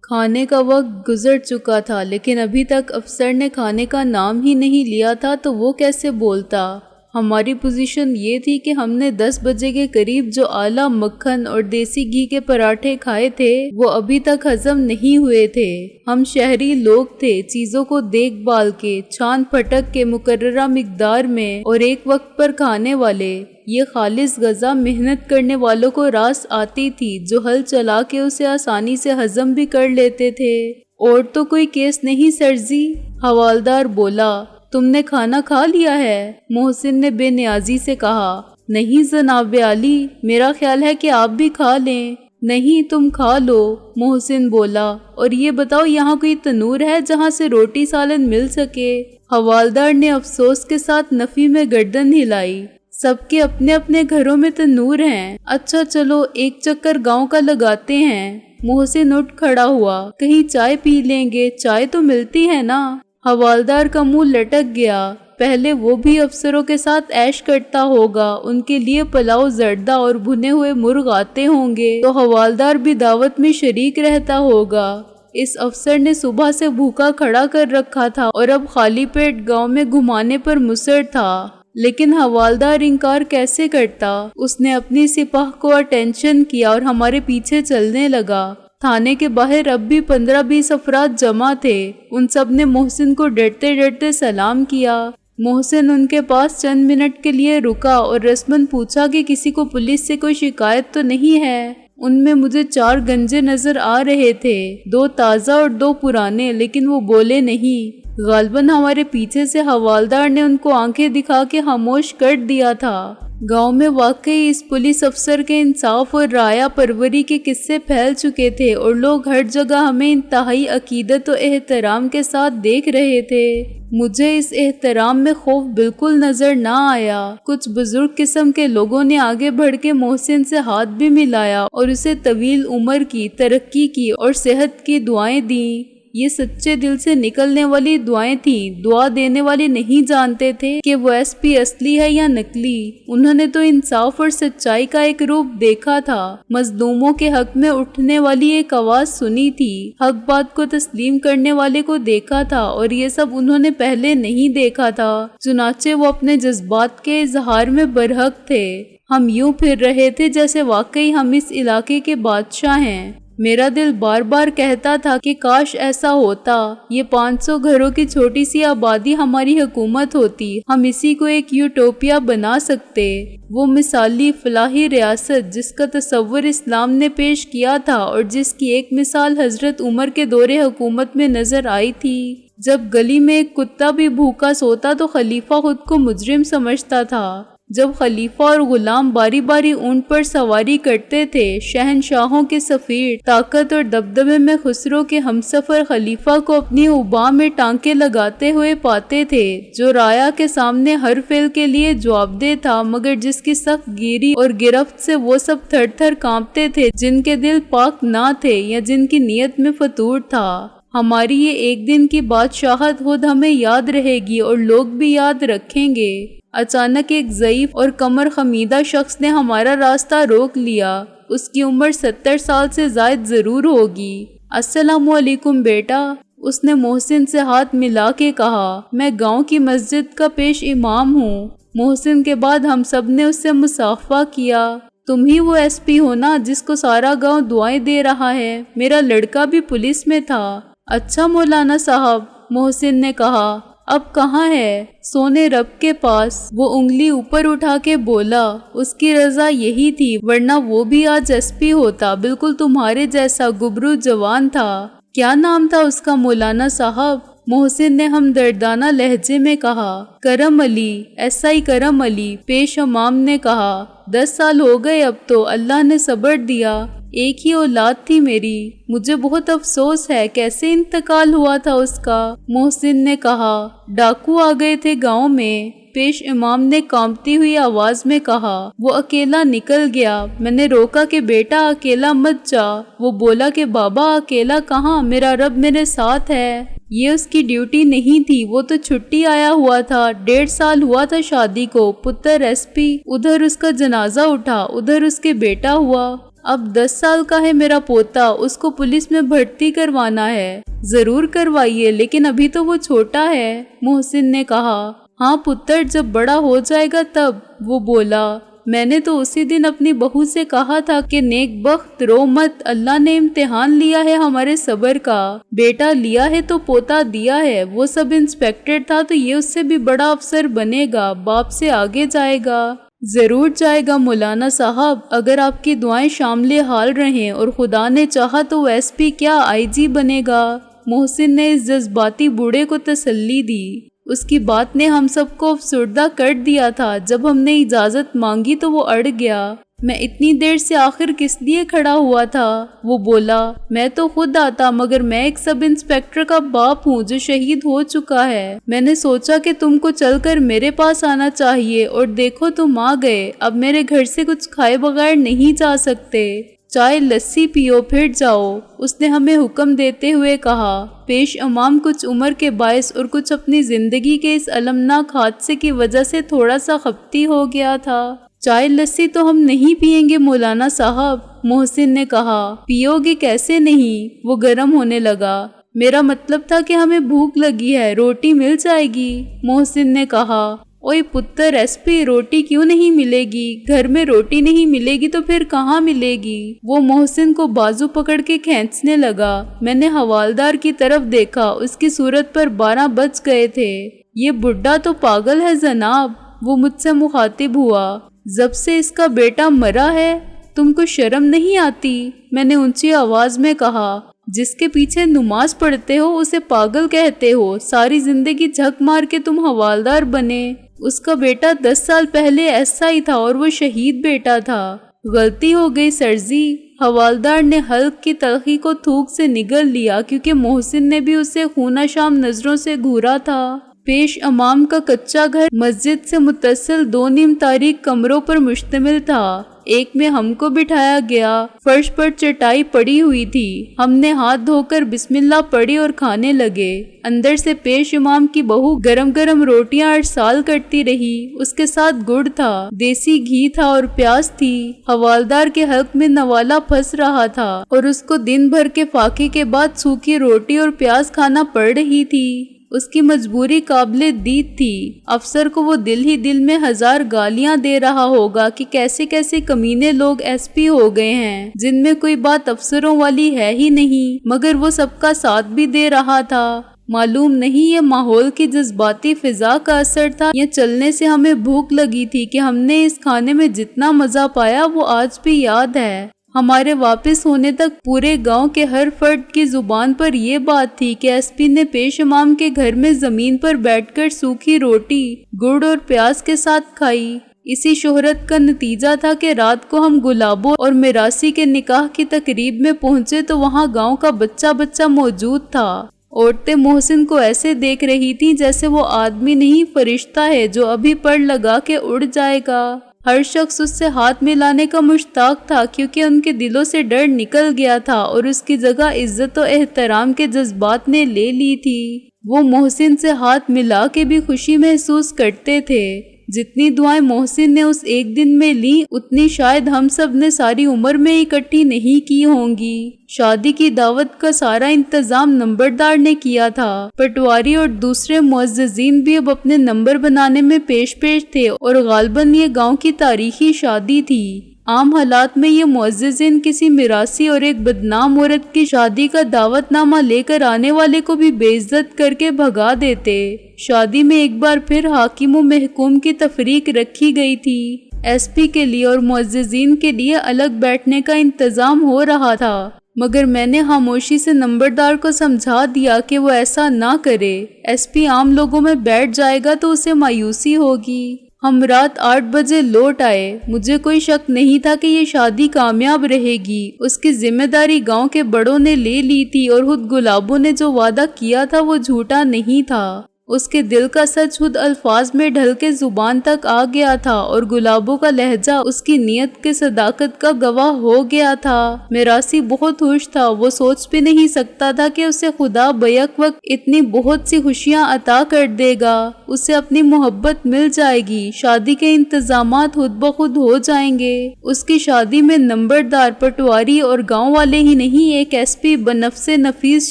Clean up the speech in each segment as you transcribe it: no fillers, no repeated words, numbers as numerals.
کھانے کا وقت گزر چکا تھا لیکن ابھی تک افسر نے کھانے کا نام ہی نہیں لیا تھا تو وہ کیسے بولتا۔ ہماری پوزیشن یہ تھی کہ ہم نے 10 بجے کے قریب جو اعلیٰ مکھن اور دیسی گھی کے پراٹھے کھائے تھے وہ ابھی تک ہضم نہیں ہوئے تھے۔ ہم شہری لوگ تھے، چیزوں کو دیکھ بھال کے، چھان پھٹک کے مقررہ مقدار میں اور ایک وقت پر کھانے والے۔ یہ خالص غذا محنت کرنے والوں کو راس آتی تھی جو ہل چلا کے اسے آسانی سے ہضم بھی کر لیتے تھے۔ اور تو کوئی کیس نہیں سر جی، حوالدار بولا۔ تم نے کھانا کھا لیا ہے؟ محسن نے بے نیازی سے کہا۔ نہیں جناب عالی، میرا خیال ہے کہ آپ بھی کھا لیں۔ نہیں، تم کھا لو، محسن بولا۔ اور یہ بتاؤ یہاں کوئی تنور ہے جہاں سے روٹی سالن مل سکے؟ حوالدار نے افسوس کے ساتھ نفی میں گردن ہلائی۔ سب کے اپنے اپنے گھروں میں تنور ہیں۔ اچھا چلو ایک چکر گاؤں کا لگاتے ہیں۔ محسن اٹھ کھڑا ہوا۔ کہیں چائے پی لیں گے، چائے تو ملتی ہے نا؟ حوالدار کا منہ لٹک گیا۔ پہلے وہ بھی افسروں کے ساتھ عیش کرتا ہوگا، ان کے لیے پلاؤ زردہ اور بھنے ہوئے مرغ آتے ہوں گے تو حوالدار بھی دعوت میں شریک رہتا ہوگا۔ اس افسر نے صبح سے بھوکا کھڑا کر رکھا تھا اور اب خالی پیٹ گاؤں میں گھمانے پر مصر تھا، لیکن حوالدار انکار کیسے کرتا؟ اس نے اپنی سپاہ کو اٹینشن کیا اور ہمارے پیچھے چلنے لگا۔ تھانے کے باہر اب بھی 15-20 افراد جمع تھے۔ ان سب نے محسن کو ڈرتے ڈرتے سلام کیا۔ محسن ان کے پاس چند منٹ کے لیے رکا اور رسماً پوچھا کہ کسی کو پولیس سے کوئی شکایت تو نہیں ہے؟ ان میں مجھے 4 گنجے نظر آ رہے تھے، 2 تازہ اور 2 پرانے، لیکن وہ بولے نہیں۔ غالباً ہمارے پیچھے سے حوالدار نے ان کو آنکھیں دکھا کے خاموش کر دیا تھا۔ گاؤں میں واقعی اس پولیس افسر کے انصاف اور رعایا پروری کے قصے پھیل چکے تھے اور لوگ ہر جگہ ہمیں انتہائی عقیدت و احترام کے ساتھ دیکھ رہے تھے۔ مجھے اس احترام میں خوف بالکل نظر نہ آیا۔ کچھ بزرگ قسم کے لوگوں نے آگے بڑھ کے محسن سے ہاتھ بھی ملایا اور اسے طویل عمر کی، ترقی کی اور صحت کی دعائیں دیں۔ یہ سچے دل سے نکلنے والی دعائیں تھیں۔ دعا دینے والے نہیں جانتے تھے کہ وہ ایس پی اصلی ہے یا نکلی۔ انہوں نے تو انصاف اور سچائی کا ایک روپ دیکھا تھا، مظلوموں کے حق میں اٹھنے والی ایک آواز سنی تھی، حق بات کو تسلیم کرنے والے کو دیکھا تھا، اور یہ سب انہوں نے پہلے نہیں دیکھا تھا۔ چنانچہ وہ اپنے جذبات کے اظہار میں برحق تھے۔ ہم یوں پھر رہے تھے جیسے واقعی ہم اس علاقے کے بادشاہ ہیں۔ میرا دل بار بار کہتا تھا کہ کاش ایسا ہوتا، یہ 500 گھروں کی چھوٹی سی آبادی ہماری حکومت ہوتی، ہم اسی کو ایک یوٹوپیا بنا سکتے، وہ مثالی فلاحی ریاست جس کا تصور اسلام نے پیش کیا تھا اور جس کی ایک مثال حضرت عمر کے دور حکومت میں نظر آئی تھی۔ جب گلی میں ایک کتا بھی بھوکا سوتا تو خلیفہ خود کو مجرم سمجھتا تھا۔ جب خلیفہ اور غلام باری باری اونٹ پر سواری کرتے تھے، شہنشاہوں کے سفیر طاقت اور دبدبے میں خسرو کے ہمسفر خلیفہ کو اپنی اوباں میں ٹانکے لگاتے ہوئے پاتے تھے، جو رایا کے سامنے ہر فعل کے لیے جوابدہ تھا، مگر جس کی سخت گیری اور گرفت سے وہ سب تھر تھر کانپتے تھے جن کے دل پاک نہ تھے یا جن کی نیت میں فطور تھا۔ ہماری یہ ایک دن کی بادشاہت خود ہمیں یاد رہے گی اور لوگ بھی یاد رکھیں گے۔ اچانک ایک ضعیف اور کمر خمیدہ شخص نے ہمارا راستہ روک لیا۔ اس کی عمر 70 سال سے زائد ضرور ہوگی۔ السلام علیکم بیٹا، اس نے محسن سے ہاتھ ملا کے کہا۔ میں گاؤں کی مسجد کا پیش امام ہوں۔ محسن کے بعد ہم سب نے اس سے مصافحہ کیا۔ تم ہی وہ ایس پی ہو نا جس کو سارا گاؤں دعائیں دے رہا ہے؟ میرا لڑکا بھی پولیس میں تھا۔ اچھا مولانا صاحب، محسن نے کہا، اب کہاں ہے؟ سونے رب کے پاس، وہ انگلی اوپر اٹھا کے بولا۔ اس کی رضا یہی تھی، ورنہ وہ بھی آج ایس پی ہوتا، بالکل تمہارے جیسا گبرو جوان تھا۔ کیا نام تھا اس کا مولانا صاحب؟ محسن نے ہمدردانہ لہجے میں کہا۔ کرم علی، ایسا ہی کرم علی، پیش امام نے کہا۔ 10 سال ہو گئے اب تو، اللہ نے صبر دیا، ایک ہی اولاد تھی میری، مجھے بہت افسوس ہے، کیسے انتقال ہوا تھا اس کا؟ محسن نے کہا۔ ڈاکو آ گئے تھے گاؤں میں، پیش امام نے کانپتی ہوئی آواز میں کہا۔ وہ اکیلا نکل گیا، میں نے روکا کہ بیٹا اکیلا مت جا۔ وہ بولا کہ بابا اکیلا کہاں، میرا رب میرے ساتھ ہے۔ یہ اس کی ڈیوٹی نہیں تھی، وہ تو چھٹی آیا ہوا تھا، 1.5 سال ہوا تھا شادی کو، پتر ایس پی، ادھر اس کا جنازہ اٹھا، ادھر اس کے بیٹا ہوا۔ اب 10 سال کا ہے میرا پوتا، اس کو پولیس میں بھرتی کروانا ہے۔ ضرور کروائیے، لیکن ابھی تو وہ چھوٹا ہے، محسن نے کہا۔ ہاں پتر، جب بڑا ہو جائے گا تب، وہ بولا۔ میں نے تو اسی دن اپنی بہو سے کہا تھا کہ نیک بخت رو مت، اللہ نے امتحان لیا ہے ہمارے صبر کا، بیٹا لیا ہے تو پوتا دیا ہے، وہ سب انسپیکٹر تھا تو یہ اس سے بھی بڑا افسر بنے گا، باپ سے آگے جائے گا۔ ضرور جائے گا مولانا صاحب، اگر آپ کی دعائیں شامل حال رہیں، اور خدا نے چاہا تو وہ ایس پی کیا IG بنے گا۔ محسن نے اس جذباتی بوڑھے کو تسلی دی۔ اس کی بات نے ہم سب کو افسردہ کر دیا تھا۔ جب ہم نے اجازت مانگی تو وہ اڑ گیا۔ میں اتنی دیر سے آخر کس لیے کھڑا ہوا تھا؟ وہ بولا۔ میں تو خود آتا، مگر میں ایک سب انسپیکٹر کا باپ ہوں جو شہید ہو چکا ہے۔ میں نے سوچا کہ تم کو چل کر میرے پاس آنا چاہیے، اور دیکھو تم آ گئے۔ اب میرے گھر سے کچھ کھائے بغیر نہیں جا سکتے۔ چائے لسی پیو پھر جاؤ، اس نے ہمیں حکم دیتے ہوئے کہا۔ پیش امام کچھ عمر کے باعث اور کچھ اپنی زندگی کے اس المناک حادثے کی وجہ سے تھوڑا سا خپتی ہو گیا تھا۔ چائے لسی تو ہم نہیں پیئیں گے مولانا صاحب، محسن نے کہا۔ پیو گے کیسے نہیں؟ وہ گرم ہونے لگا۔ میرا مطلب تھا کہ ہمیں بھوک لگی ہے، روٹی مل جائے گی، محسن نے کہا۔ اوئے پتر ایس پی، روٹی کیوں نہیں ملے گی؟ گھر میں روٹی نہیں ملے گی تو پھر کہاں ملے گی؟ وہ محسن کو بازو پکڑ کے کھینچنے لگا۔ میں نے حوالدار کی طرف دیکھا، اس کی صورت پر 12 بج گئے تھے۔ یہ بڈھا تو پاگل ہے جناب، وہ مجھ سے مخاطب ہوا۔ جب سے اس کا بیٹا مرا ہے، تم کو شرم نہیں آتی؟ میں نے اونچی آواز میں کہا۔ جس کے پیچھے نماز پڑھتے ہو اسے پاگل کہتے ہو، ساری زندگی جھک مار کے تم حوالدار بنے۔ اس کا بیٹا 10 سال پہلے ایسا ہی تھا، اور وہ شہید بیٹا تھا۔ غلطی ہو گئی سرزی، حوالدار نے حلق کی تلخی کو تھوک سے نگل لیا، کیونکہ محسن نے بھی اسے خونہ شام نظروں سے گھورا تھا۔ پیش امام کا کچا گھر مسجد سے متصل 2 نیم تاریک کمروں پر مشتمل تھا۔ ایک میں ہم کو بٹھایا گیا، فرش پر چٹائی پڑی ہوئی تھی۔ ہم نے ہاتھ دھو کر بسم اللہ پڑھی اور کھانے لگے۔ اندر سے پیش امام کی بہو گرم گرم روٹیاں ارسال کرتی رہی، اس کے ساتھ گڑ تھا، دیسی گھی تھا اور پیاز تھی۔ حوالدار کے حلق میں نوالا پھنس رہا تھا، اور اس کو دن بھر کے فاقے کے بعد سوکھی روٹی اور پیاز کھانا پڑ رہی تھی۔ اس کی مجبوری قابل دید تھی۔ افسر کو وہ دل ہی دل میں 1000 گالیاں دے رہا ہوگا کہ کیسے کیسے کمینے لوگ ایس پی ہو گئے ہیں، جن میں کوئی بات افسروں والی ہے ہی نہیں، مگر وہ سب کا ساتھ بھی دے رہا تھا۔ معلوم نہیں یہ ماحول کی جذباتی فضا کا اثر تھا یا چلنے سے ہمیں بھوک لگی تھی کہ ہم نے اس کھانے میں جتنا مزہ پایا وہ آج بھی یاد ہے۔ ہمارے واپس ہونے تک پورے گاؤں کے ہر فرد کی زبان پر یہ بات تھی کہ ایس پی نے پیش امام کے گھر میں زمین پر بیٹھ کر سوکھی روٹی گڑ اور پیاز کے ساتھ کھائی۔ اسی شہرت کا نتیجہ تھا کہ رات کو ہم گلابو اور میراسی کے نکاح کی تقریب میں پہنچے تو وہاں گاؤں کا بچہ بچہ موجود تھا۔ عورتیں محسن کو ایسے دیکھ رہی تھیں جیسے وہ آدمی نہیں فرشتہ ہے جو ابھی پڑ لگا کے اڑ جائے گا۔ ہر شخص اس سے ہاتھ ملانے کا مشتاق تھا، کیونکہ ان کے دلوں سے ڈر نکل گیا تھا اور اس کی جگہ عزت و احترام کے جذبات نے لے لی تھی۔ وہ محسن سے ہاتھ ملا کے بھی خوشی محسوس کرتے تھے۔ جتنی دعائیں محسن نے اس ایک دن میں لیں، اتنی شاید ہم سب نے ساری عمر میں اکٹھی نہیں کی ہوں گی۔ شادی کی دعوت کا سارا انتظام نمبردار نے کیا تھا۔ پٹواری اور دوسرے معززین بھی اب اپنے نمبر بنانے میں پیش تھے، اور غالباً یہ گاؤں کی تاریخی شادی تھی۔ عام حالات میں یہ معززین کسی میراثی اور ایک بدنام عورت کی شادی کا دعوت نامہ لے کر آنے والے کو بھی بے عزت کر کے بھگا دیتے۔ شادی میں ایک بار پھر حاکم و محکوم کی تفریق رکھی گئی تھی۔ ایس پی کے لیے اور معززین کے لیے الگ بیٹھنے کا انتظام ہو رہا تھا، مگر میں نے خاموشی سے نمبردار کو سمجھا دیا کہ وہ ایسا نہ کرے۔ ایس پی عام لوگوں میں بیٹھ جائے گا تو اسے مایوسی ہوگی۔ ہم رات 8 بجے لوٹ آئے۔ مجھے کوئی شک نہیں تھا کہ یہ شادی کامیاب رہے گی۔ اس کی ذمہ داری گاؤں کے بڑوں نے لے لی تھی، اور خود گلابوں نے جو وعدہ کیا تھا وہ جھوٹا نہیں تھا۔ اس کے دل کا سچ خود الفاظ میں ڈھل کے زبان تک آ گیا تھا اور گلابوں کا لہجہ اس کی نیت کے صداقت کا گواہ ہو گیا تھا۔ میراثی بہت خوش تھا، وہ سوچ بھی نہیں سکتا تھا کہ اسے خدا بیک وقت اتنی بہت سی خوشیاں عطا کر دے گا، اسے اپنی محبت مل جائے گی، شادی کے انتظامات خود بخود ہو جائیں گے۔ اس کی شادی میں نمبردار، پٹواری اور گاؤں والے ہی نہیں، ایک ایس پی بنفس نفیس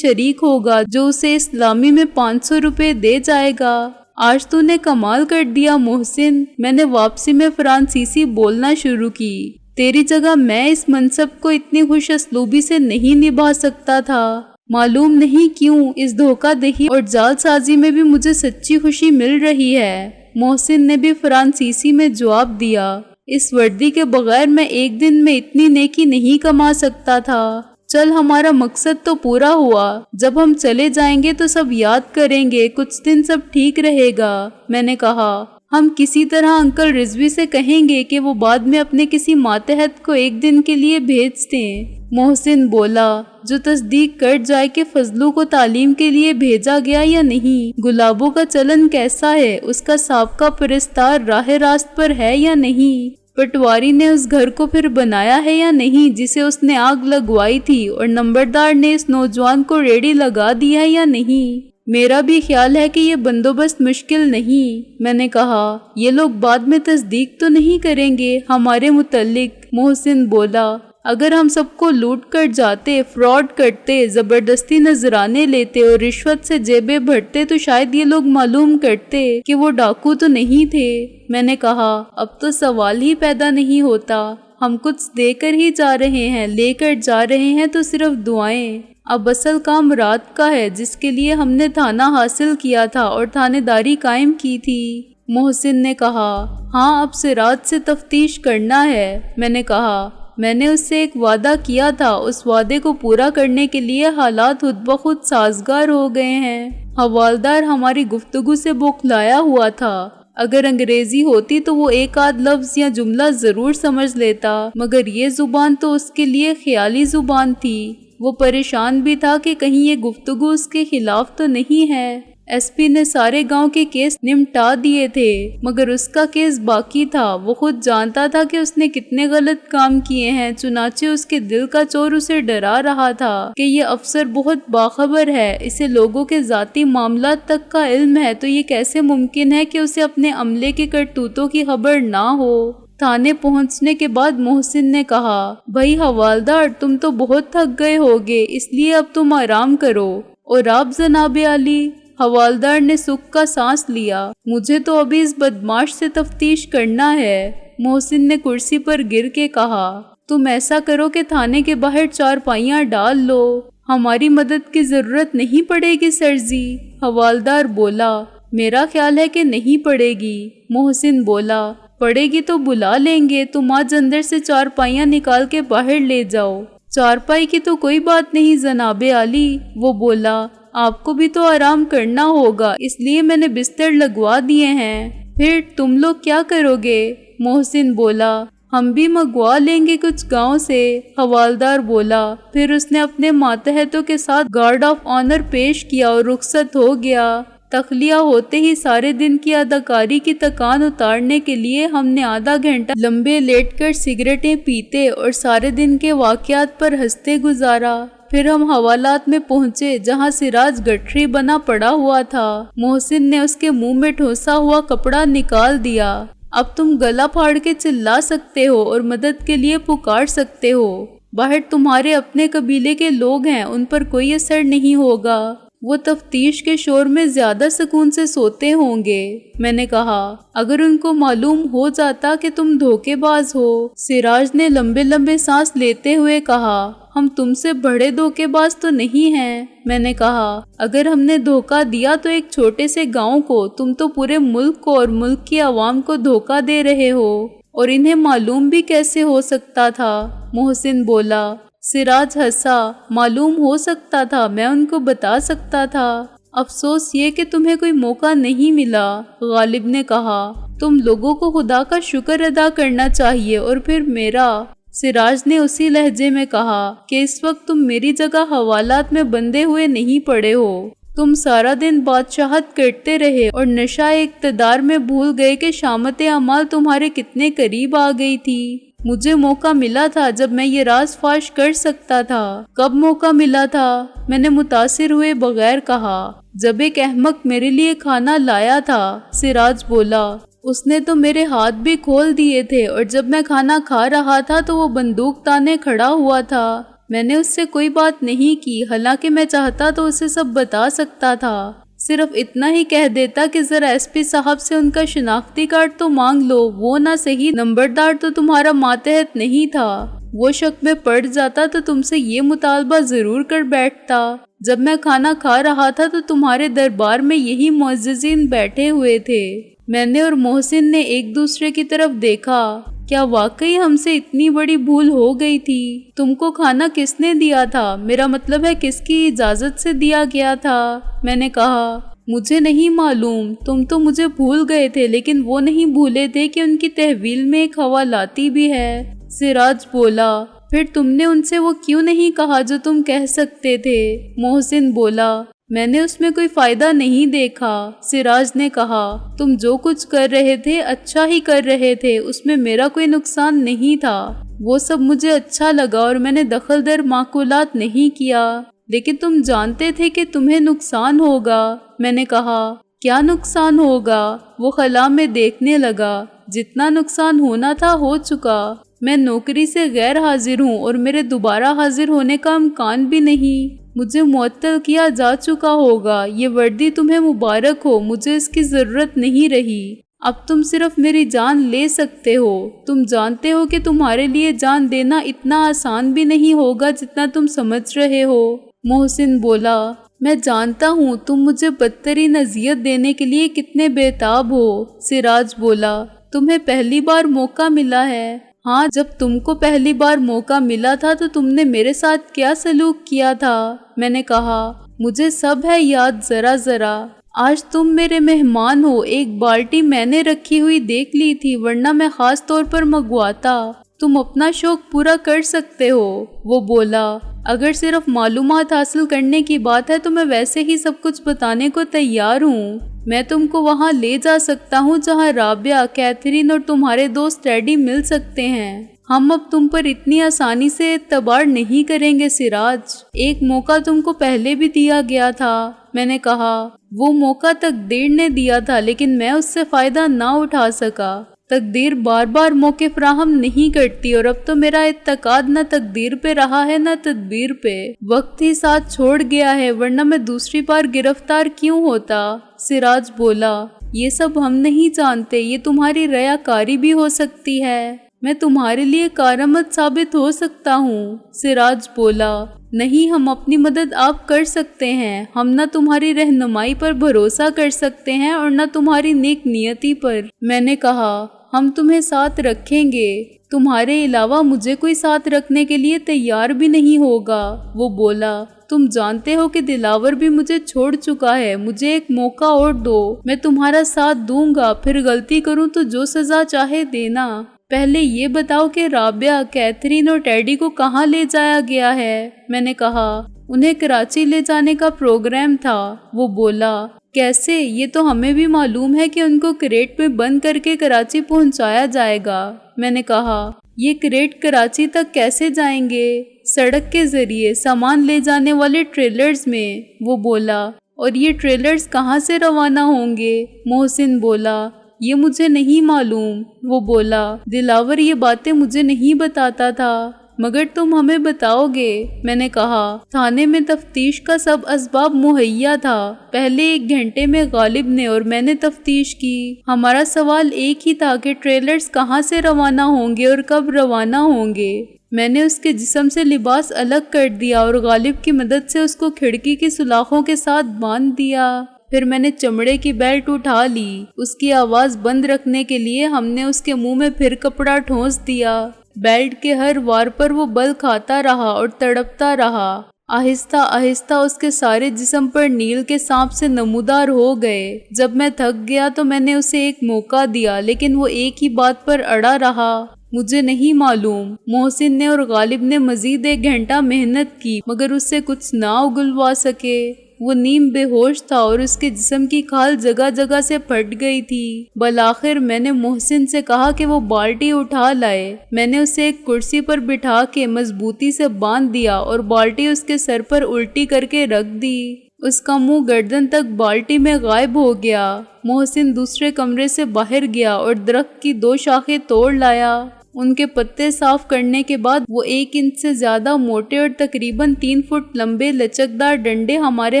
شریک ہوگا جو اسے اسلامی میں 500 روپے دے جائے گا۔ آج تو نے کمال کر دیا محسن، میں نے واپسی میں فرانسیسی بولنا شروع کی۔ تیری جگہ میں اس منصب کو اتنی خوش اسلوبی سے نہیں نبھا سکتا تھا۔ معلوم نہیں کیوں اس دھوکہ دہی اور جال سازی میں بھی مجھے سچی خوشی مل رہی ہے۔ محسن نے بھی فرانسیسی میں جواب دیا، اس وردی کے بغیر میں ایک دن میں اتنی نیکی نہیں کما سکتا تھا۔ چل ہمارا مقصد تو پورا ہوا، جب ہم چلے جائیں گے تو سب یاد کریں گے، کچھ دن سب ٹھیک رہے گا۔ میں نے کہا ہم کسی طرح انکل رضوی سے کہیں گے کہ وہ بعد میں اپنے کسی ماتحت کو ایک دن کے لیے بھیج دیں۔ محسن بولا، جو تصدیق کر جائے کہ فضلو کو تعلیم کے لیے بھیجا گیا یا نہیں۔ گلابوں کا چلن کیسا ہے، اس کا سابقہ پرستار راہ راست پر ہے یا نہیں؟ پٹواری نے اس گھر کو پھر بنایا ہے یا نہیں جسے اس نے آگ لگوائی تھی، اور نمبردار نے اس نوجوان کو ریڑی لگا دی ہے یا نہیں؟ میرا بھی خیال ہے کہ یہ بندوبست مشکل نہیں۔ میں نے کہا یہ لوگ بعد میں تصدیق تو نہیں کریں گے ہمارے متعلق؟ محسن بولا، اگر ہم سب کو لوٹ کر جاتے، فراڈ کرتے، زبردستی نذرانے لیتے اور رشوت سے جیبیں بھرتے تو شاید یہ لوگ معلوم کرتے کہ وہ ڈاکو تو نہیں تھے۔ میں نے کہا اب تو سوال ہی پیدا نہیں ہوتا، ہم کچھ دے کر ہی جا رہے ہیں، لے کر جا رہے ہیں تو صرف دعائیں۔ اب اصل کام رات کا ہے جس کے لیے ہم نے تھانہ حاصل کیا تھا اور تھانے داری قائم کی تھی۔ محسن نے کہا ہاں اب سے رات سے تفتیش کرنا ہے۔ میں نے کہا میں نے اس سے ایک وعدہ کیا تھا، اس وعدے کو پورا کرنے کے لیے حالات خود بخود سازگار ہو گئے ہیں۔ حوالدار ہماری گفتگو سے بوکھلایا ہوا تھا، اگر انگریزی ہوتی تو وہ ایک آدھ لفظ یا جملہ ضرور سمجھ لیتا، مگر یہ زبان تو اس کے لیے خیالی زبان تھی۔ وہ پریشان بھی تھا کہ کہیں یہ گفتگو اس کے خلاف تو نہیں ہے۔ ایس پی نے سارے گاؤں کے کیس نمٹا دیے تھے، مگر اس کا کیس باقی تھا۔ وہ خود جانتا تھا کہ اس نے کتنے غلط کام کیے ہیں، چنانچہ اس کے دل کا چور اسے ڈرا رہا تھا کہ یہ افسر بہت باخبر ہے، اسے لوگوں کے ذاتی معاملات تک کا علم ہے، تو یہ کیسے ممکن ہے کہ اسے اپنے عملے کے کرتوتوں کی خبر نہ ہو۔ تھانے پہنچنے کے بعد محسن نے کہا بھائی حوالدار تم تو بہت تھک گئے ہوگے، اس لیے اب تم آرام کرو۔ اور آپ جناب عالی؟ حوالدار نے سکھ کا سانس لیا، مجھے تو ابھی اس بدماش سے تفتیش کرنا ہے۔ محسن نے کرسی پر گر کے کہا تم ایسا کرو کہ تھانے کے باہر چارپائیاں ڈال لو، ہماری مدد کی ضرورت نہیں پڑے گی سر جی۔ حوالدار بولا میرا خیال ہے کہ نہیں پڑے گی۔ محسن بولا پڑے گی تو بلا لیں گے، تم آج اندر سے چارپائیاں نکال کے باہر لے جاؤ۔ چارپائی کی تو کوئی بات نہیں جناب عالی، وہ بولا آپ کو بھی تو آرام کرنا ہوگا، اس لیے میں نے بستر لگوا دیے ہیں۔ پھر تم لوگ کیا کرو گے؟ محسن بولا ہم بھی منگوا لیں گے کچھ گاؤں سے۔ حوالدار بولا پھر اس نے اپنے ماتحتوں کے ساتھ گارڈ آف آنر پیش کیا اور رخصت ہو گیا۔ تخلیہ ہوتے ہی سارے دن کی اداکاری کی تکان اتارنے کے لیے ہم نے آدھا گھنٹہ لمبے لیٹ کر سگریٹیں پیتے اور سارے دن کے واقعات پر ہنستے گزارا۔ پھر ہم حوالات میں پہنچے جہاں سراج گٹھری بنا پڑا ہوا تھا۔ محسن نے اس کے منہ میں ٹھوسا ہوا کپڑا نکال دیا۔ اب تم گلا پھاڑ کے چلا سکتے ہو اور مدد کے لیے پکار سکتے ہو، باہر تمہارے اپنے قبیلے کے لوگ ہیں، ان پر کوئی اثر نہیں ہوگا، وہ تفتیش کے شور میں زیادہ سکون سے سوتے ہوں گے۔ میں نے کہا اگر ان کو معلوم ہو جاتا کہ تم دھوکے باز ہو؟ سراج نے لمبے لمبے سانس لیتے ہوئے کہا ہم تم سے بڑے دھوکے باز تو نہیں ہیں۔ میں نے کہا اگر ہم نے دھوکہ دیا تو ایک چھوٹے سے گاؤں کو، تم تو پورے ملک کو اور ملک کی عوام کو دھوکہ دے رہے ہو، اور انہیں معلوم بھی کیسے ہو سکتا تھا؟ محسن بولا۔ سراج ہنسا، معلوم ہو سکتا تھا، میں ان کو بتا سکتا تھا، افسوس یہ کہ تمہیں کوئی موقع نہیں ملا۔ غالب نے کہا تم لوگوں کو خدا کا شکر ادا کرنا چاہیے اور پھر میرا۔ سراج نے اسی لہجے میں کہا کہ اس وقت تم میری جگہ حوالات میں بندھے ہوئے نہیں پڑے ہو، تم سارا دن بادشاہت کرتے رہے اور نشہ اقتدار میں بھول گئے کہ شامت اعمال تمہارے کتنے قریب آ گئی تھی۔ مجھے موقع ملا تھا جب میں یہ راز فاش کر سکتا تھا۔ کب موقع ملا تھا؟ میں نے متاثر ہوئے بغیر کہا۔ جب ایک احمق میرے لیے کھانا لایا تھا، سراج بولا۔ اس نے تو میرے ہاتھ بھی کھول دیے تھے، اور جب میں کھانا کھا رہا تھا تو وہ بندوق تانے کھڑا ہوا تھا۔ میں نے اس سے کوئی بات نہیں کی، حالانکہ میں چاہتا تو اسے سب بتا سکتا تھا۔ صرف اتنا ہی کہہ دیتا کہ ذرا ایس پی صاحب سے ان کا شناختی کارڈ تو مانگ لو، وہ نہ صحیح نمبردار تو تمہارا ماتحت نہیں تھا۔ وہ شک میں پڑ جاتا تو تم سے یہ مطالبہ ضرور کر بیٹھتا۔ جب میں کھانا کھا رہا تھا تو تمہارے دربار میں یہی معززین بیٹھے ہوئے تھے۔ میں نے اور محسن نے ایک دوسرے کی طرف دیکھا۔ کیا واقعی ہم سے اتنی بڑی بھول ہو گئی تھی؟ تم کو کھانا کس نے دیا تھا؟ میرا مطلب ہے کس کی اجازت سے دیا گیا تھا؟ میں نے کہا، مجھے نہیں معلوم، تم تو مجھے بھول گئے تھے، لیکن وہ نہیں بھولے تھے کہ ان کی تحویل میں ایک حوالاتی بھی ہے۔ سراج بولا، پھر تم نے ان سے وہ کیوں نہیں کہا جو تم کہہ سکتے تھے؟ محسن بولا، میں نے اس میں کوئی فائدہ نہیں دیکھا۔ سراج نے کہا، تم جو کچھ کر رہے تھے اچھا ہی کر رہے تھے، اس میں میرا کوئی نقصان نہیں تھا۔ وہ سب مجھے اچھا لگا اور میں نے دخل در معقولات نہیں کیا، لیکن تم جانتے تھے کہ تمہیں نقصان ہوگا۔ میں نے کہا، کیا نقصان ہوگا؟ وہ خلا میں دیکھنے لگا۔ جتنا نقصان ہونا تھا ہو چکا۔ میں نوکری سے غیر حاضر ہوں اور میرے دوبارہ حاضر ہونے کا امکان بھی نہیں۔ مجھے معطل کیا جا چکا ہوگا۔ یہ وردی تمہیں مبارک ہو، مجھے اس کی ضرورت نہیں رہی۔ اب تم صرف میری جان لے سکتے ہو۔ تم جانتے ہو کہ تمہارے لیے جان دینا اتنا آسان بھی نہیں ہوگا جتنا تم سمجھ رہے ہو۔ محسن بولا، میں جانتا ہوں تم مجھے بدترین اذیت دینے کے لیے کتنے بےتاب ہو۔ سراج بولا، تمہیں پہلی بار موقع ملا ہے۔ ہاں، جب تم کو پہلی بار موقع ملا تھا تو تم نے میرے ساتھ کیا سلوک کیا تھا؟ میں نے کہا، مجھے سب ہے یاد ذرا ذرا۔ آج تم میرے مہمان ہو، ایک بالٹی میں نے رکھی ہوئی دیکھ لی تھی، ورنہ میں خاص طور پر منگواتا۔ تم اپنا شوق پورا کر سکتے ہو۔ وہ بولا، اگر صرف معلومات حاصل کرنے کی بات ہے تو میں ویسے ہی سب کچھ بتانے کو تیار ہوں۔ میں تم کو وہاں لے جا سکتا ہوں جہاں رابعہ، کیتھرین اور تمہارے دوست ٹیڈی مل سکتے ہیں۔ ہم اب تم پر اتنی آسانی سے اعتبار نہیں کریں گے سراج۔ ایک موقع تم کو پہلے بھی دیا گیا تھا۔ میں نے کہا، وہ موقع تقدیر نے دیا تھا، لیکن میں اس سے فائدہ نہ اٹھا سکا۔ تقدیر بار بار موقع فراہم نہیں کرتی، اور اب تو میرا اعتقاد نہ تقدیر پہ رہا ہے نہ تدبیر پہ۔ وقت ہی ساتھ چھوڑ گیا ہے، ورنہ میں دوسری بار گرفتار کیوں ہوتا؟ سراج بولا، یہ سب ہم نہیں جانتے، یہ تمہاری ریاکاری بھی ہو سکتی ہے۔ میں تمہارے لیے کارآمد ثابت ہو سکتا ہوں۔ سراج بولا، نہیں، ہم اپنی مدد آپ کر سکتے ہیں۔ ہم نہ تمہاری رہنمائی پر بھروسہ کر سکتے ہیں اور نہ تمہاری نیک نیتی پر۔ میں نے کہا، ہم تمہیں ساتھ رکھیں گے۔ تمہارے علاوہ مجھے کوئی ساتھ رکھنے کے لیے تیار بھی نہیں ہوگا۔ وہ بولا، تم جانتے ہو کہ دلاور بھی مجھے چھوڑ چکا ہے، مجھے ایک موقع اور دو، میں تمہارا ساتھ دوں گا، پھر غلطی کروں تو جو سزا چاہے دینا۔ پہلے یہ بتاؤ کہ رابعہ، کیتھرین اور ٹیڈی کو کہاں لے جایا گیا ہے؟ میں نے کہا، انہیں کراچی لے جانے کا پروگرام تھا۔ وہ بولا، کیسے؟ یہ تو ہمیں بھی معلوم ہے کہ ان کو کریٹ میں بند کر کے کراچی پہنچایا جائے گا۔ میں نے کہا، یہ کریٹ کراچی تک کیسے جائیں گے؟ سڑک کے ذریعے، سامان لے جانے والے ٹریلرز میں۔ وہ بولا، اور یہ ٹریلرز کہاں سے روانہ ہوں گے؟ محسن بولا، یہ مجھے نہیں معلوم۔ وہ بولا، دلاور یہ باتیں مجھے نہیں بتاتا تھا، مگر تم ہمیں بتاؤ گے۔ میں نے کہا، تھانے میں تفتیش کا سب اسباب مہیا تھا۔ پہلے 1 گھنٹے میں غالب نے اور میں نے تفتیش کی۔ ہمارا سوال ایک ہی تھا کہ ٹریلرز کہاں سے روانہ ہوں گے اور کب روانہ ہوں گے۔ میں نے اس کے جسم سے لباس الگ کر دیا اور غالب کی مدد سے اس کو کھڑکی کی سلاخوں کے ساتھ باندھ دیا۔ پھر میں نے چمڑے کی بیلٹ اٹھا لی۔ اس کی آواز بند رکھنے کے لیے ہم نے اس کے منہ میں پھر کپڑا ٹھونس دیا۔ بیلٹ کے ہر وار پر وہ بل کھاتا رہا اور تڑپتا رہا۔ آہستہ آہستہ اس کے سارے جسم پر نیل کے سانپ سے نمودار ہو گئے۔ جب میں تھک گیا تو میں نے اسے ایک موقع دیا، لیکن وہ ایک ہی بات پر اڑا رہا۔ مجھے نہیں معلوم۔ محسن نے اور غالب نے مزید 1 گھنٹہ محنت کی، مگر اس سے کچھ نہ اگلوا سکے۔ وہ نیم بے ہوش تھا اور اس کے جسم کی کھال جگہ جگہ سے پھٹ گئی تھی۔ بالآخر میں نے محسن سے کہا کہ وہ بالٹی اٹھا لائے۔ میں نے اسے ایک کرسی پر بٹھا کے مضبوطی سے باندھ دیا اور بالٹی اس کے سر پر الٹی کر کے رکھ دی۔ اس کا منہ گردن تک بالٹی میں غائب ہو گیا۔ محسن دوسرے کمرے سے باہر گیا اور درخت کی 2 شاخیں توڑ لایا۔ ان کے پتے صاف کرنے کے بعد وہ 1 انچ سے زیادہ موٹے اور تقریباً 3 فٹ لمبے لچکدار ڈنڈے ہمارے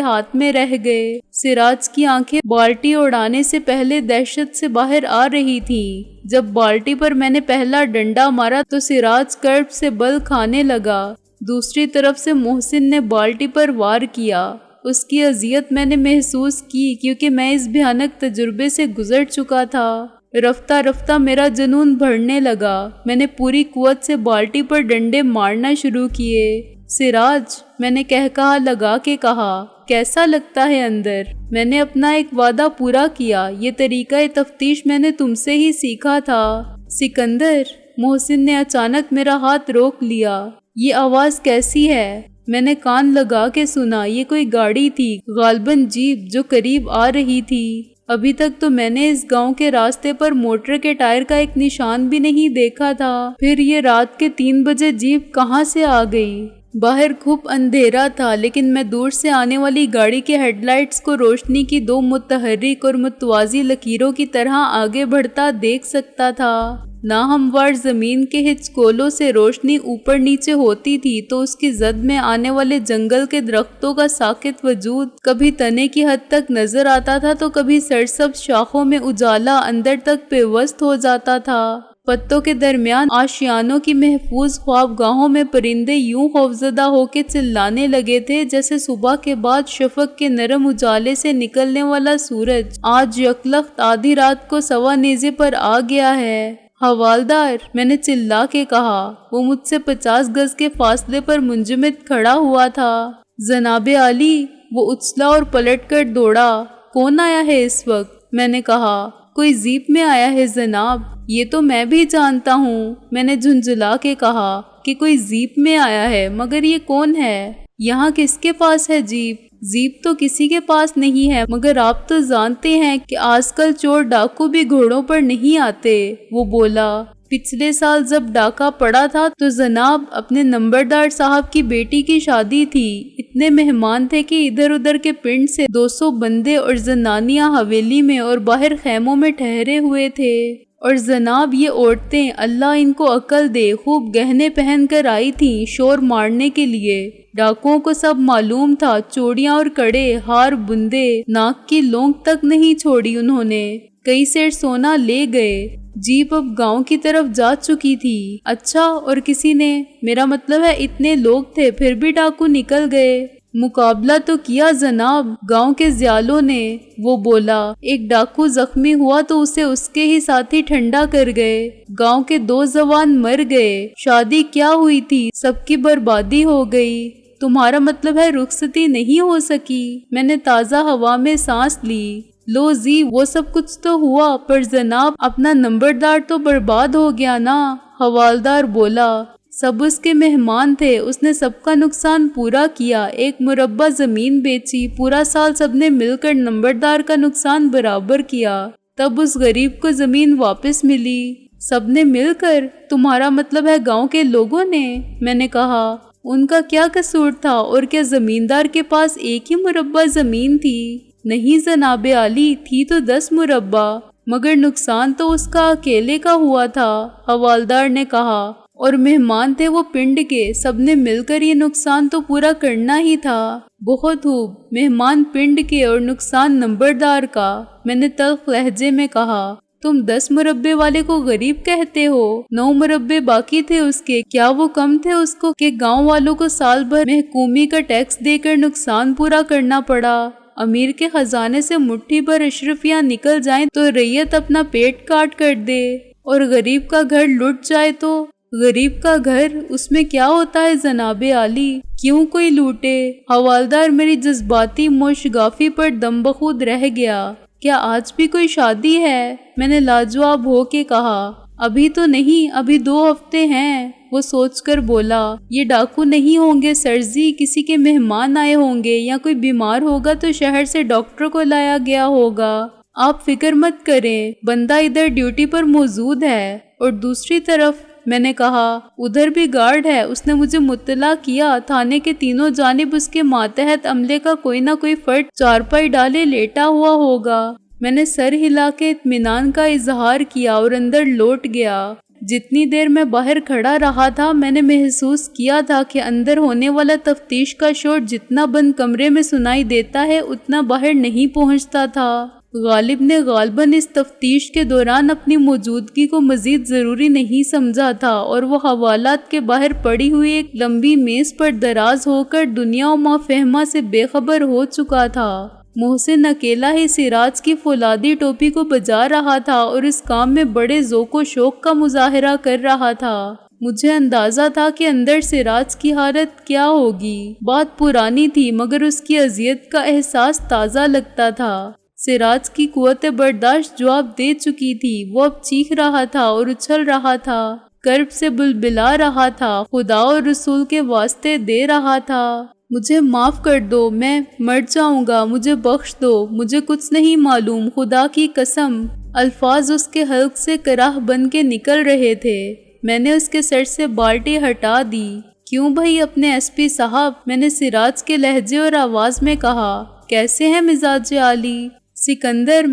ہاتھ میں رہ گئے۔ سراج کی آنکھیں بالٹی اڑانے سے پہلے دہشت سے باہر آ رہی تھیں۔ جب بالٹی پر میں نے پہلا ڈنڈا مارا تو سراج کرب سے بل کھانے لگا۔ دوسری طرف سے محسن نے بالٹی پر وار کیا۔ اس کی اذیت میں نے محسوس کی کیونکہ میں اس بھیانک تجربے سے گزر چکا تھا۔ رفتہ رفتہ میرا جنون بڑھنے لگا۔ میں نے پوری قوت سے بالٹی پر ڈنڈے مارنا شروع کیے۔ سراج، میں نے کہا لگا کے کہا، کیسا لگتا ہے اندر؟ میں نے اپنا ایک وعدہ پورا کیا۔ یہ طریقہ تفتیش میں نے تم سے ہی سیکھا تھا۔ سکندر، محسن نے اچانک میرا ہاتھ روک لیا۔ یہ آواز کیسی ہے؟ میں نے کان لگا کے سنا۔ یہ کوئی گاڑی تھی، غالباً جیپ، جو قریب آ رہی تھی۔ ابھی تک تو میں نے اس گاؤں کے راستے پر موٹر کے ٹائر کا ایک نشان بھی نہیں دیکھا تھا۔ پھر یہ رات کے 3 بجے جیپ کہاں سے آ گئی؟ باہر خوب اندھیرا تھا لیکن میں دور سے آنے والی گاڑی کے ہیڈ لائٹس کو روشنی کی 2 متحرک اور متوازی لکیروں کی طرح آگے بڑھتا دیکھ سکتا تھا۔ ناہموار زمین کے ہچکولوں سے روشنی اوپر نیچے ہوتی تھی تو اس کی زد میں آنے والے جنگل کے درختوں کا ساکت وجود کبھی تنے کی حد تک نظر آتا تھا تو کبھی سرسبز شاخوں میں اجالا اندر تک پیوست ہو جاتا تھا۔ پتوں کے درمیان آشیانوں کی محفوظ خوابگاہوں میں پرندے یوں خوفزدہ ہو کے چلانے لگے تھے جیسے صبح کے بعد شفق کے نرم اجالے سے نکلنے والا سورج آج یکلخت آدھی رات کو سوا نیزے پر آ گیا ہے۔ حوالدار، میں نے چلا کے کہا۔ وہ مجھ سے 50 گز کے فاصلے پر منجمد کھڑا ہوا تھا۔ جناب عالی، وہ اچھلا اور پلٹ کر دوڑا۔ کون آیا ہے اس وقت؟ میں نے کہا۔ کوئی جیپ میں آیا ہے جناب۔ یہ تو میں بھی جانتا ہوں، میں نے جھنجھلا کے کہا کہ کوئی جیپ میں آیا ہے، مگر یہ کون ہے؟ یہاں کس کے پاس ہے جیپ؟ جیپ تو کسی کے پاس نہیں ہے، مگر آپ تو جانتے ہیں کہ آج کل چور ڈاکو بھی گھوڑوں پر نہیں آتے، وہ بولا۔ پچھلے سال جب ڈاکہ پڑا تھا تو جناب اپنے نمبردار صاحب کی بیٹی کی شادی تھی۔ اتنے مہمان تھے کہ ادھر ادھر کے پنڈ سے 200 بندے اور زنانیاں حویلی میں اور باہر خیموں میں ٹھہرے ہوئے تھے۔ اور جناب یہ عورتیں، اللہ ان کو عقل دے، خوب گہنے پہن کر آئی تھیں شور مارنے کے لیے۔ ڈاکوؤں کو سب معلوم تھا، چوڑیاں اور کڑے، ہار بندے، ناک کی لونگ تک نہیں چھوڑی انہوں نے۔ کئی سیر سونا لے گئے۔ جیپ اب گاؤں کی طرف جا چکی تھی۔ اچھا، اور کسی نے؟ میرا مطلب ہے اتنے لوگ تھے پھر بھی ڈاکو نکل گئے۔ مقابلہ تو کیا جناب گاؤں کے زیالوں نے، وہ بولا۔ ایک ڈاکو زخمی ہوا تو اسے اس کے ہی ساتھی ٹھنڈا کر گئے۔ گاؤں کے 2 جوان مر گئے۔ شادی کیا ہوئی تھی، سب کی بربادی ہو گئی۔ تمہارا مطلب ہے رخصتی نہیں ہو سکی؟ میں نے تازہ ہوا میں سانس لی۔ لو جی، وہ سب کچھ تو ہوا، پر جناب اپنا نمبردار تو برباد ہو گیا نا، حوالدار بولا۔ سب اس کے مہمان تھے، اس نے سب کا نقصان پورا کیا، 1 مربع زمین بیچی، پورا سال سب نے مل کر نمبردار کا نقصان برابر کیا، تب اس غریب کو زمین واپس ملی۔ سب نے مل کر؟ تمہارا مطلب ہے گاؤں کے لوگوں نے؟ میں نے کہا۔ ان کا کیا قصور تھا، اور کیا زمیندار کے پاس 1 ہی مربع زمین تھی؟ نہیں جناب عالی، تھی تو 10 مربع، مگر نقصان تو اس کا اکیلے کا ہوا تھا، حوالدار نے کہا۔ اور مہمان تھے وہ پنڈ کے، سب نے مل کر یہ نقصان تو پورا کرنا ہی تھا۔ بہت خوب، مہمان پنڈ کے اور نقصان نمبردار کا، میں نے تلخ لہجے میں کہا۔ تم 10 مربع والے کو غریب کہتے ہو؟ 9 مربع باقی تھے اس کے، کیا وہ کم تھے اس کو کہ گاؤں والوں کو سال بھر محکومی کا ٹیکس دے کر نقصان پورا کرنا پڑا؟ امیر کے خزانے سے مٹھی بھر اشرفیاں نکل جائیں تو ریت اپنا پیٹ کاٹ کر دے، اور غریب کا گھر لٹ جائے تو؟ غریب کا گھر، اس میں کیا ہوتا ہے جناب عالی؟ کیوں کوئی لوٹے؟ حوالدار میری جذباتی موشگافی پر دم بخود رہ گیا۔ کیا آج بھی کوئی شادی ہے؟ میں نے لاجواب ہو کے کہا۔ ابھی تو نہیں، ابھی 2 ہفتے ہیں، وہ سوچ کر بولا۔ یہ ڈاکو نہیں ہوں گے سر جی، کسی کے مہمان آئے ہوں گے یا کوئی بیمار ہوگا تو شہر سے ڈاکٹر کو لایا گیا ہوگا۔ آپ فکر مت کریں، بندہ ادھر ڈیوٹی پر موجود ہے۔ اور دوسری طرف میں نے کہا ادھر بھی گارڈ ہے، اس نے مجھے مطلع کیا تھانے کے تینوں جانب اس کے ماتحت عملے کا کوئی نہ کوئی فرد چارپائی ڈالے لیٹا ہوا ہوگا۔ میں نے سر ہلا کے اطمینان کا اظہار کیا اور اندر لوٹ گیا۔ جتنی دیر میں باہر کھڑا رہا تھا میں نے محسوس کیا تھا کہ اندر ہونے والا تفتیش کا شور جتنا بند کمرے میں سنائی دیتا ہے اتنا باہر نہیں پہنچتا تھا۔ غالب نے غالباً اس تفتیش کے دوران اپنی موجودگی کو مزید ضروری نہیں سمجھا تھا اور وہ حوالات کے باہر پڑی ہوئی ایک لمبی میز پر دراز ہو کر دنیا و ما فہمہ سے بے خبر ہو چکا تھا۔ محسن اکیلا ہی سراج کی فولادی ٹوپی کو بجا رہا تھا اور اس کام میں بڑے ذوق و شوق کا مظاہرہ کر رہا تھا۔ مجھے اندازہ تھا کہ اندر سراج کی حالت کیا ہوگی۔ بات پرانی تھی مگر اس کی اذیت کا احساس تازہ لگتا تھا۔ سراج کی قوت برداشت جواب دے چکی تھی، وہ اب چیخ رہا تھا اور اچھل رہا تھا، کرب سے بلبلا رہا تھا، خدا اور رسول کے واسطے دے رہا تھا۔ مجھے معاف کر دو، میں مر جاؤں گا، مجھے بخش دو، مجھے کچھ نہیں معلوم، خدا کی قسم۔ الفاظ اس کے حلق سے کراہ بن کے نکل رہے تھے۔ میں نے اس کے سر سے بالٹی ہٹا دی۔ کیوں بھائی اپنے ایس پی صاحب، میں نے سراج کے لہجے اور آواز میں کہا، کیسے ہیں مزاج عالی؟ سکندر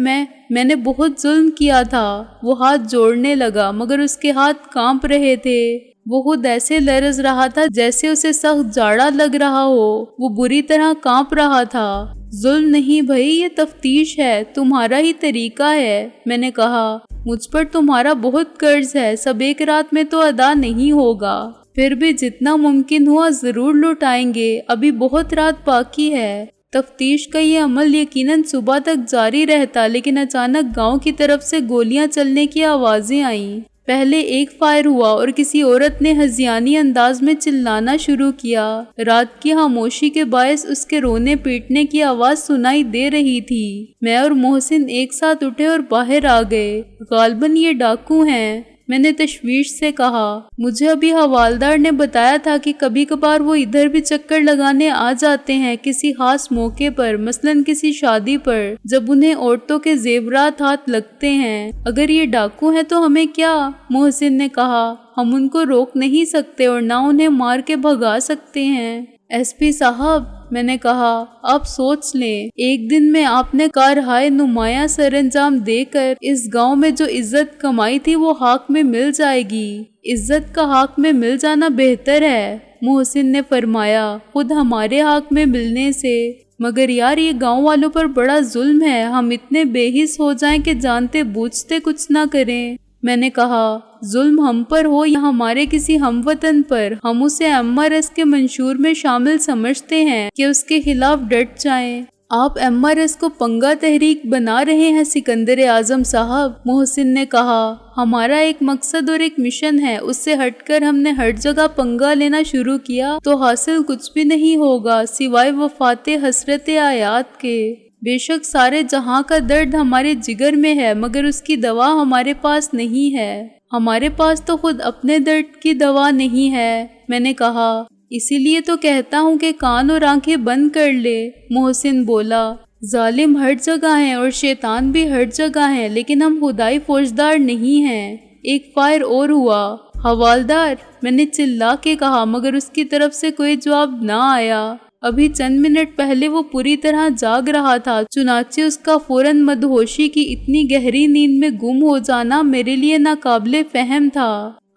میں نے بہت ظلم کیا تھا۔ وہ ہاتھ جوڑنے لگا مگر اس کے ہاتھ کانپ رہے تھے۔ وہ خود ایسے لرز رہا تھا جیسے اسے سخت جاڑا لگ رہا ہو، وہ بری طرح کانپ رہا تھا۔ ظلم نہیں بھائی، یہ تفتیش ہے، تمہارا ہی طریقہ ہے۔ میں نے کہا مجھ پر تمہارا بہت قرض ہے، سب ایک رات میں تو ادا نہیں ہوگا، پھر بھی جتنا ممکن ہوا ضرور لوٹائیں گے، ابھی بہت رات باقی ہے۔ تفتیش کا یہ عمل یقیناً صبح تک جاری رہتا، لیکن اچانک گاؤں کی طرف سے گولیاں چلنے کی آوازیں آئیں۔ پہلے ایک فائر ہوا اور کسی عورت نے ہذیانی انداز میں چلانا شروع کیا۔ رات کی خاموشی کے باعث اس کے رونے پیٹنے کی آواز سنائی دے رہی تھی۔ میں اور محسن ایک ساتھ اٹھے اور باہر آ گئے۔ غالباً یہ ڈاکو ہیں، میں نے تشویش سے کہا۔ مجھے ابھی حوالدار نے بتایا تھا کہ کبھی کبھار وہ ادھر بھی چکر لگانے آ جاتے ہیں کسی خاص موقع پر، مثلاً کسی شادی پر، جب انہیں عورتوں کے زیورات ہاتھ لگتے ہیں۔ اگر یہ ڈاکو ہیں تو ہمیں کیا؟ محسن نے کہا، ہم ان کو روک نہیں سکتے اور نہ انہیں مار کے بھگا سکتے ہیں۔ ایس پی صاحب، میں نے کہا، آپ سوچ لیں، ایک دن میں آپ نے کارہائے نمایاں سر انجام دے کر اس گاؤں میں جو عزت کمائی تھی وہ حق میں مل جائے گی۔ عزت کا حق میں مل جانا بہتر ہے، محسن نے فرمایا، خود ہمارے حق میں ملنے سے۔ مگر یار یہ گاؤں والوں پر بڑا ظلم ہے، ہم اتنے بے حس ہو جائیں کہ جانتے بوجھتے کچھ نہ کریں۔ میں نے کہا، ظلم ہم پر ہو یا ہمارے کسی ہم وطن پر، ہم اسے MRS کے منشور میں شامل سمجھتے ہیں کہ اس کے خلاف ڈٹ جائیں۔ آپ MRS کو پنگا تحریک بنا رہے ہیں سکندر اعظم صاحب، محسن نے کہا۔ ہمارا ایک مقصد اور ایک مشن ہے، اس سے ہٹ کر ہم نے ہر جگہ پنگا لینا شروع کیا تو حاصل کچھ بھی نہیں ہوگا سوائے وفات حسرت آیات کے۔ بے شک سارے جہاں کا درد ہمارے جگر میں ہے مگر اس کی دوا ہمارے پاس نہیں ہے۔ ہمارے پاس تو خود اپنے درد کی دوا نہیں ہے، میں نے کہا۔ اسی لیے تو کہتا ہوں کہ کان اور آنکھیں بند کر لے، محسن بولا۔ ظالم ہر جگہ ہیں اور شیطان بھی ہر جگہ ہیں، لیکن ہم خدائی فوجدار نہیں ہیں۔ ایک فائر اور ہوا۔ حوالدار، میں نے چلا کے کہا مگر اس کی طرف سے کوئی جواب نہ آیا۔ ابھی چند منٹ پہلے وہ پوری طرح جاگ رہا تھا، چنانچہ اس کا فوراً مدہوشی کی اتنی گہری نیند میں گم ہو جانا میرے لیے ناقابل فہم تھا۔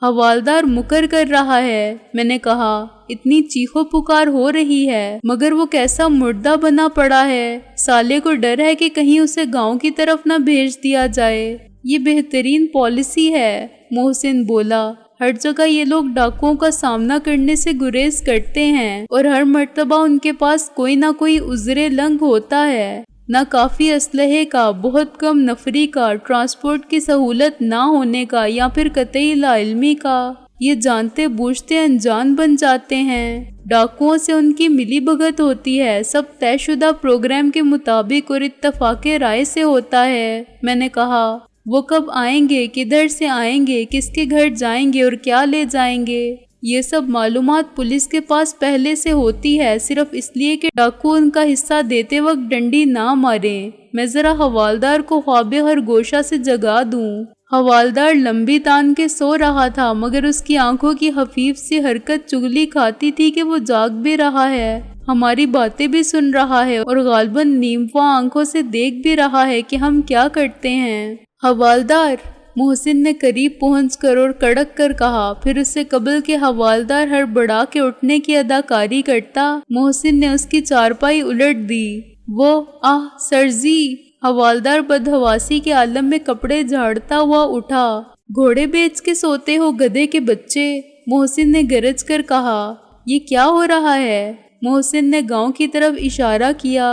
حوالدار مکر کر رہا ہے، میں نے کہا، اتنی چیخو پکار ہو رہی ہے مگر وہ کیسا مردہ بنا پڑا ہے، سالے کو ڈر ہے کہ کہیں اسے گاؤں کی طرف نہ بھیج دیا جائے۔ یہ بہترین پالیسی ہے، محسن بولا۔ ہر جگہ یہ لوگ ڈاکوؤں کا سامنا کرنے سے گریز کرتے ہیں اور ہر مرتبہ ان کے پاس کوئی نہ کوئی عذر لنگ ہوتا ہے، نہ کافی اسلحے کا، بہت کم نفری کا، ٹرانسپورٹ کی سہولت نہ ہونے کا یا پھر قطعی لاعلمی کا۔ یہ جانتے بوجھتے انجان بن جاتے ہیں۔ ڈاکوؤں سے ان کی ملی بھگت ہوتی ہے، سب طے شدہ پروگرام کے مطابق اور اتفاق رائے سے ہوتا ہے، میں نے کہا۔ وہ کب آئیں گے، کدھر سے آئیں گے، کس کے گھر جائیں گے اور کیا لے جائیں گے؟ یہ سب معلومات پولیس کے پاس پہلے سے ہوتی ہے، صرف اس لیے کہ ڈاکو ان کا حصہ دیتے وقت ڈنڈی نہ ماریں۔ میں ذرا حوالدار کو خواب خرگوشہ سے جگا دوں۔ حوالدار لمبی تان کے سو رہا تھا، مگر اس کی آنکھوں کی خفیف سی حرکت چغلی کھاتی تھی کہ وہ جاگ بھی رہا ہے، ہماری باتیں بھی سن رہا ہے اور غالباً نیمفا آنکھوں سے دیکھ بھی رہا ہے کہ ہم کیا کرتے ہیں۔ حوالدار، محسن نے قریب پہنچ کر اور کڑک کر کہا، پھر اس سے قبل کہ حوالدار ہڑبڑا کے اٹھنے کی اداکاری کرتا، محسن نے اس کی چارپائی الٹ دی۔ وہ سرزی! حوالدار بدحواسی کے عالم میں کپڑے جھاڑتا ہوا اٹھا۔ گھوڑے بیچ کے سوتے ہو گدھے کے بچے! محسن نے گرج کر کہا۔ یہ کیا ہو رہا ہے؟ محسن نے گاؤں کی طرف اشارہ کیا۔